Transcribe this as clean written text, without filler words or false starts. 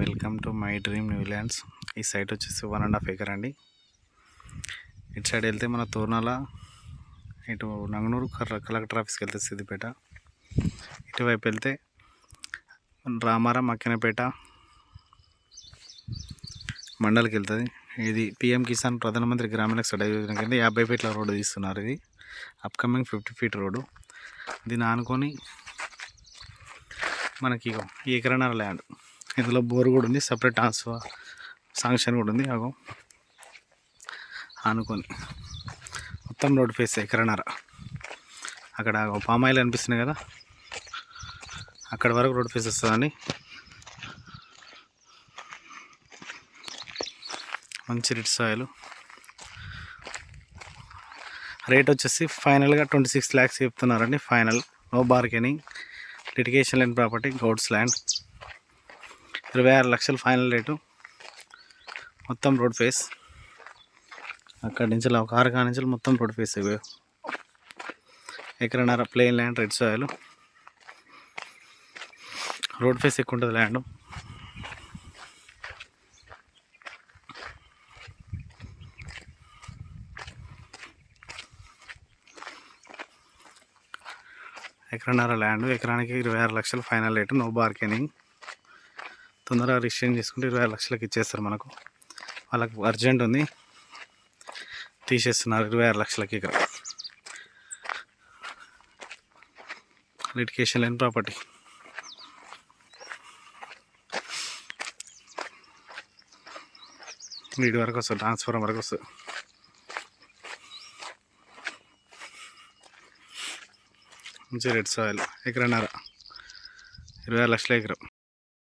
Welcome to my dream newlands. ఈ site వచ్చేసి 1.5 acre అండి. ఇటు సైడ్ వెళ్తే మన తోర్నాల, ఇటు నంగనూరు కలెక్టర్ ఆఫీస్కి వెళ్తే సిద్దిపేట, ఇటువైపు వెళ్తే రామారం మక్కినపేట మండలికి వెళ్తుంది. ఇది పిఎం కిసాన్ ప్రధానమంత్రి గ్రామీణ సడక్ యోజన కింద 50 ఫీట్ల రోడ్డు తీస్తున్నారు. ఇది అప్కమింగ్ 50 ఫీట్ రోడ్డు. దీన్ని ఆనుకొని మనకి ఈ ఎకరన్నర ల్యాండ్, ఇందులో బోర్ కూడా ఉంది, సపరేట్ ట్రాన్స్ఫర్ శాంక్షన్ కూడా ఉంది. అగో ఆనుకొని మొత్తం రోడ్ ఫేస్ ఎకరన్నర. అక్కడ పామాయిల్ అనిపిస్తుంది కదా, అక్కడ వరకు రోడ్ ఫేస్ వస్తుందండి. మంచి రిచ్ సాయిల్. రేట్ వచ్చేసి ఫైనల్గా 26 lakhs చెప్తున్నారండి. ఫైనల్, నో బార్గెనింగ్, లిటిగేషన్ లేని ప్రాపర్టీ, గౌడ్స్ ల్యాండ్. 26 లక్షలు ఫైనల్ రేటు. మొత్తం రోడ్ ఫేస్, అక్కడి నుంచి ఒక 6 నుంచి మొత్తం రోడ్ ఫేస్. ఎకరన్నర plain land, red soil, road face ఎక్కువ ఉంటుంది ల్యాండ్. ఎకరన్నర ల్యాండ్, ఎకరానికి 26 లక్షలు ఫైనల్ రేటు, నో బార్గెనింగ్. తొందరగా రిజిస్ట్రేషన్ చేసుకుంటే 26 లక్షలకి ఇచ్చేస్తారు. మనకు వాళ్ళకు అర్జెంట్ ఉంది, తీసేస్తున్నారు 26 లక్షలకి. ఇక్కడ లిటిగేషన్ లేని ప్రాపర్టీ. వీటి వరకు వస్తుంది, ట్రాన్స్ఫార్మర్ వరకు వస్తుంది. మంచి రెడ్ సాయిల్, ఎకరన్నర 26 లక్షల ఎకరం.